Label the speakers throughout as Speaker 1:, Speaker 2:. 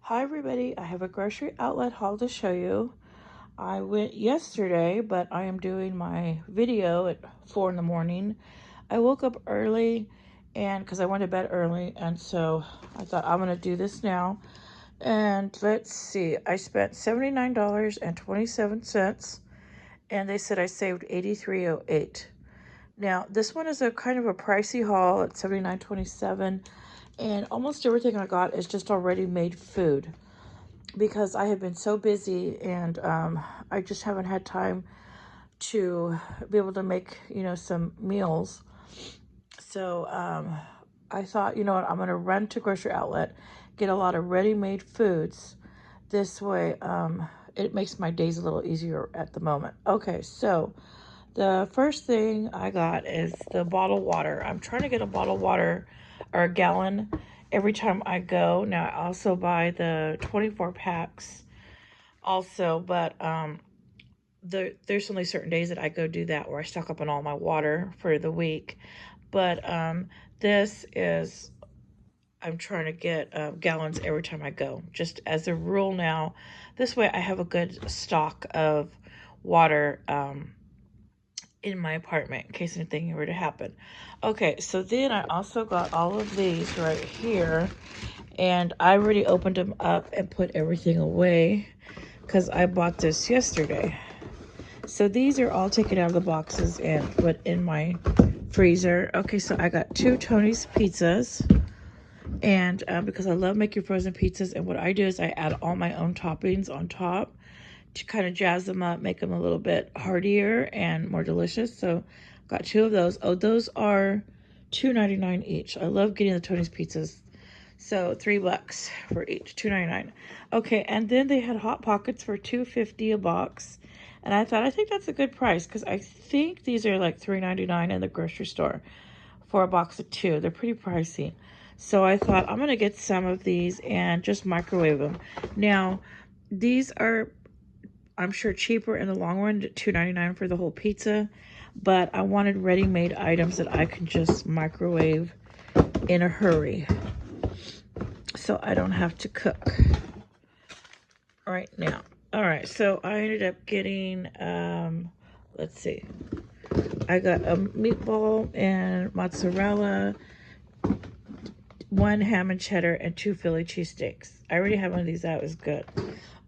Speaker 1: Hi everybody, I have a grocery outlet haul to show you. I went yesterday, but I am doing my video at 4 in the morning. I woke up early and because I went to bed early, and so I thought I'm gonna do this now. And let's see, I spent $79.27 and they said I saved $83.08. Now this one is a kind of a pricey haul at $79.27, and almost everything I got is just already made food because I have been so busy, and I just haven't had time to be able to make, some meals. So I thought, you know what, I'm going to run to grocery outlet, get a lot of ready-made foods. This way, it makes my days a little easier at the moment. Okay, so the first thing I got is the bottled water. I'm trying to get a bottled water or a gallon every time I go. Now, I also buy the 24 packs also, but there's only certain days that I go do that where I stock up on all my water for the week. But this is, I'm trying to get gallons every time I go, just as a rule now. This way I have a good stock of water in my apartment in case anything were to happen. Okay, so then I also got all of these right here, and I already opened them up and put everything away because I bought this yesterday. So these are all taken out of the boxes and put in my freezer. Okay, so I got 2 Tony's pizzas, and because I love making frozen pizzas, and what I do is I add all my own toppings on top to kind of jazz them up, make them a little bit heartier and more delicious. So got 2 of those. Oh, those are $2.99 each. I love getting the Tony's pizzas. So $3 for each, $2.99. Okay, and then they had Hot Pockets for $2.50 a box. And I thought, I think that's a good price because I think these are like $3.99 in the grocery store for a box of 2. They're pretty pricey. So I thought I'm going to get some of these and just microwave them. Now, these are, I'm sure, cheaper in the long run, $2.99 for the whole pizza, but I wanted ready-made items that I can just microwave in a hurry so I don't have to cook right now. All right, so I ended up getting, let's see, I got a meatball and mozzarella, 1 ham and cheddar, and 2 Philly cheesesteaks. I already have one of these out. It was good.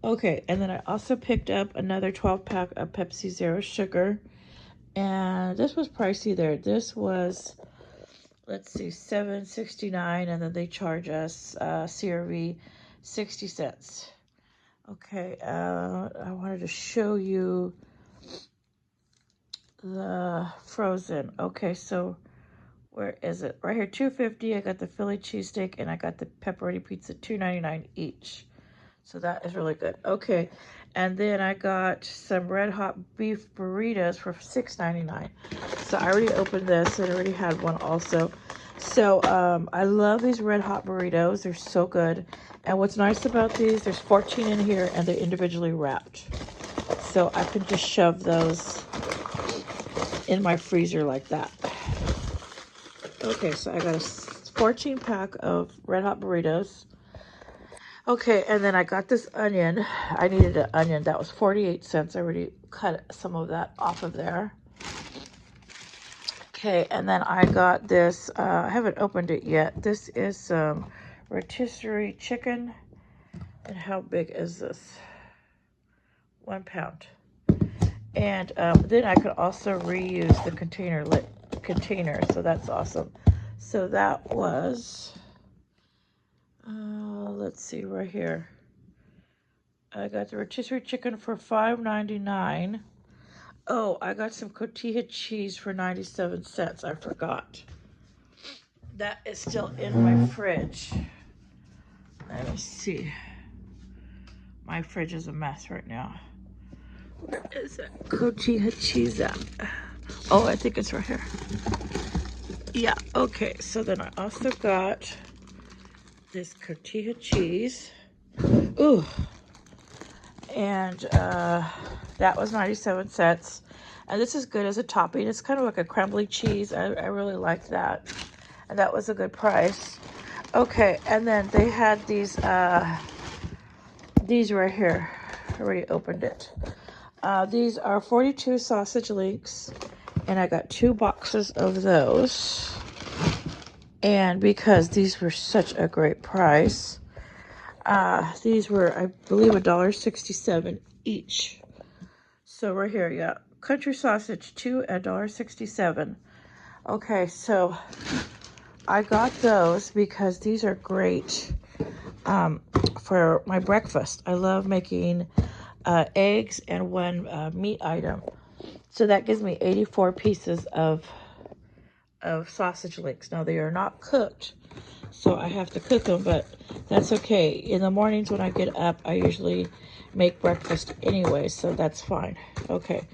Speaker 1: Okay, and then I also picked up another 12-pack of Pepsi Zero Sugar, and this was pricey there. This was, let's see, $7.69, and then they charge us CRV 60 cents. Okay, I wanted to show you the frozen. Okay, so where is it? Right here, $2.50. I got the Philly cheesesteak, and I got the pepperoni pizza, $2.99 each. So that is really good. Okay, and then I got some red hot beef burritos for $6.99. So I already opened this and already had one also. So I love these red hot burritos. They're so good. And what's nice about these, there's 14 in here and they're individually wrapped. So I can just shove those in my freezer like that. Okay, so I got a 14 pack of red hot burritos. Okay, and then I got this onion. I needed an onion. That was 48 cents. I already cut some of that off of there. Okay, and then I got this. I haven't opened it yet. This is some rotisserie chicken. And how big is this? 1 pound. And then I could also reuse the container, so that's awesome. So that was, let's see, right here. I got the rotisserie chicken for $5.99. Oh, I got some cotija cheese for 97 cents. I forgot. That is still in my fridge. Let me see. My fridge is a mess right now. Where is it? Cotija cheese at? Oh, I think it's right here. Yeah, okay. So then I also got this cotija cheese. Ooh. And that was 97 cents. And this is good as a topping. It's kind of like a crumbly cheese. I really like that. And that was a good price. Okay, and then they had these these right here. I already opened it. These are 42 sausage links, and I got 2 boxes of those. And because these were such a great price, these were, I believe, $1.67 each. So right here, yeah, country sausage, 2 at $1.67. Okay, so I got those because these are great for my breakfast. I love making eggs and 1 meat item. So that gives me 84 pieces of sausage links. Now they are not cooked, so I have to cook them, but that's okay. In the mornings when I get up, I usually make breakfast anyway, so that's fine. Okay,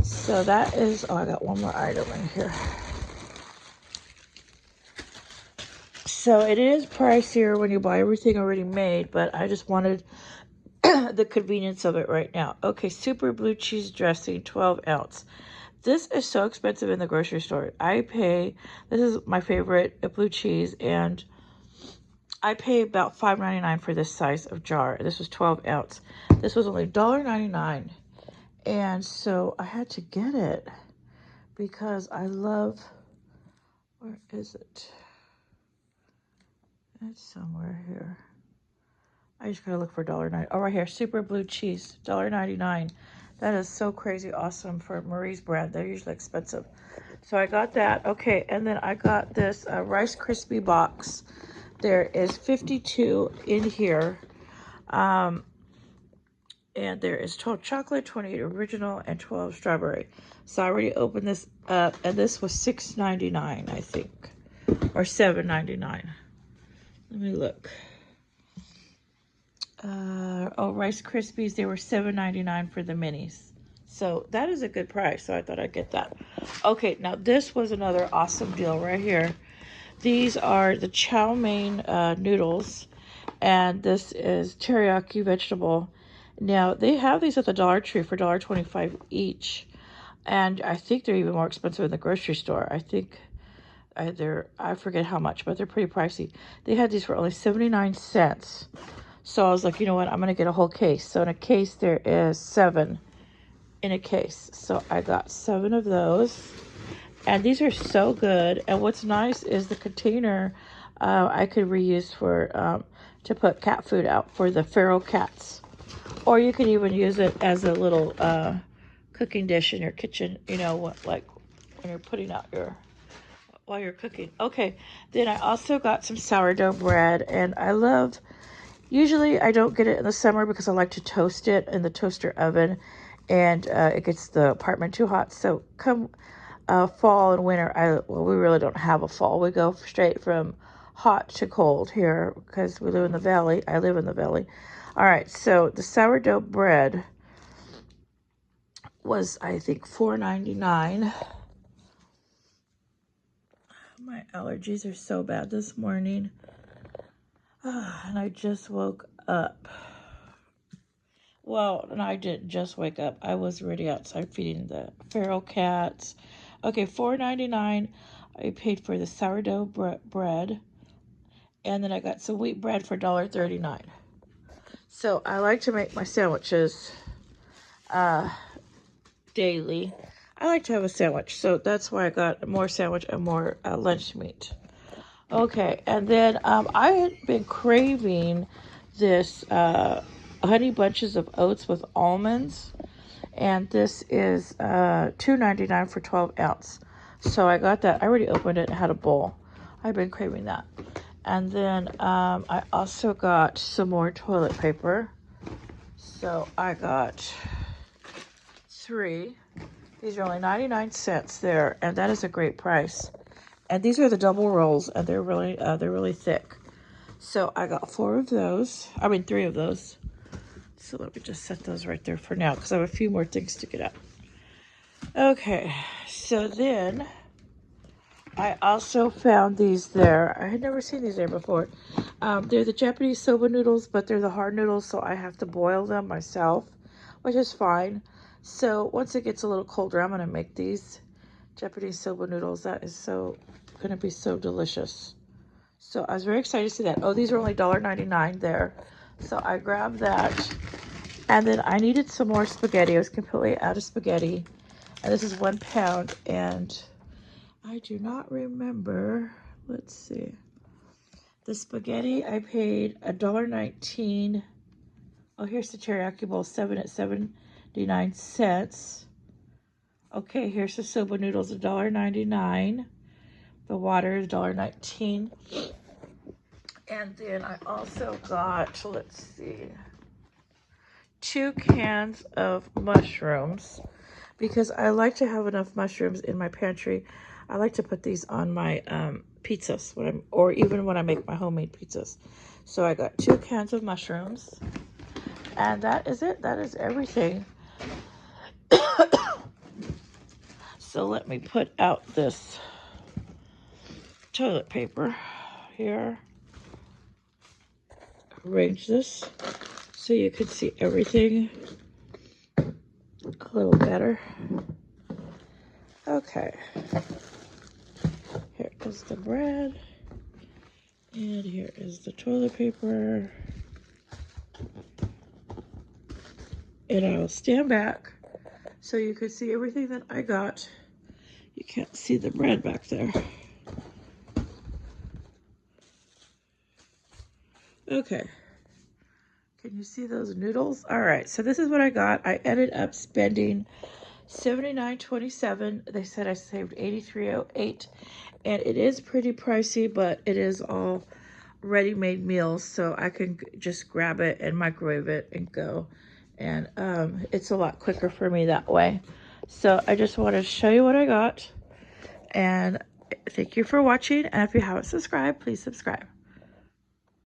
Speaker 1: so that is, oh, I got 1 more item in here. So it is pricier when you buy everything already made, but I just wanted the convenience of it right now. Okay, super blue cheese dressing, 12 ounce. This is so expensive in the grocery store. This is my favorite blue cheese, and I pay about $5.99 for this size of jar. This was 12 ounce. This was only $1.99. And so I had to get it because I love, where is it? It's somewhere here. I just gotta look for $1.90. Oh, right here, super blue cheese, $1.99. That is so crazy awesome for Marie's brand. They're usually expensive. So I got that. Okay, and then I got this Rice Krispie box. There is 52 in here. And there is 12 chocolate, 28 original, and 12 strawberry. So I already opened this up, and this was $6.99, I think, or $7.99. Let me look. Rice Krispies, they were $7.99 for the minis. So that is a good price, so I thought I'd get that. Okay, now this was another awesome deal right here. These are the chow mein noodles, and this is teriyaki vegetable. Now, they have these at the Dollar Tree for $1.25 each, and I think they're even more expensive in the grocery store. I think I forget how much, but they're pretty pricey. They had these for only 79 cents. So I was like, you know what, I'm going to get a whole case. So in a case, there is 7 in a case. So I got 7 of those. And these are so good. And what's nice is the container I could reuse for to put cat food out for the feral cats. Or you could even use it as a little cooking dish in your kitchen, you know, like when you're putting out while you're cooking. Okay, then I also got some sourdough bread, and usually I don't get it in the summer because I like to toast it in the toaster oven, and it gets the apartment too hot. So come fall and winter, we really don't have a fall. We go straight from hot to cold here because we live in the valley. I live in the valley. All right, so the sourdough bread was, I think, $4.99. My allergies are so bad this morning. And I just woke up. Well, and I didn't just wake up. I was already outside feeding the feral cats. Okay, $4.99. I paid for the sourdough bread. And then I got some wheat bread for $1.39. So I like to make my sandwiches daily. I like to have a sandwich. So that's why I got more sandwich and more lunch meat. Okay, and then I had been craving this honey bunches of oats with almonds, and this is $2.99 for 12 ounce. So I got that. I already opened it and had a bowl. I've been craving that. And then I also got some more toilet paper. So I got 3. These are only 99 cents there, and that is a great price. And these are the double rolls, and they're really thick. So I got 3 of those. So let me just set those right there for now because I have a few more things to get out. Okay, so then I also found these there. I had never seen these there before. They're the Japanese soba noodles, but they're the hard noodles, so I have to boil them myself, which is fine. So once it gets a little colder, I'm going to make these Japanese soba noodles. That is going to be so delicious. So I was very excited to see that. Oh, these are only $1.99 there. So I grabbed that. And then I needed some more spaghetti. I was completely out of spaghetti. And this is 1 pound. And I do not remember. Let's see. The spaghetti, I paid $1.19. Oh, here's the teriyaki bowl, 7 at 79 cents. Okay, here's the soba noodles, $1.99. The water is $1.19. And then I also got, let's see, 2 cans of mushrooms because I like to have enough mushrooms in my pantry. I like to put these on my pizzas or even when I make my homemade pizzas. So I got 2 cans of mushrooms, and that is it. That is everything. So let me put out this toilet paper here. Arrange this so you can see everything a little better. Okay. Here is the bread. And here is the toilet paper. And I'll stand back so you can see everything that I got. You can't see the bread back there. Okay. Can you see those noodles? All right, so this is what I got. I ended up spending $79.27. They said I saved $83.08. And it is pretty pricey, but it is all ready-made meals, so I can just grab it and microwave it and go. And it's a lot quicker for me that way. So I just want to show you what I got. And thank you for watching. And if you haven't subscribed, please subscribe.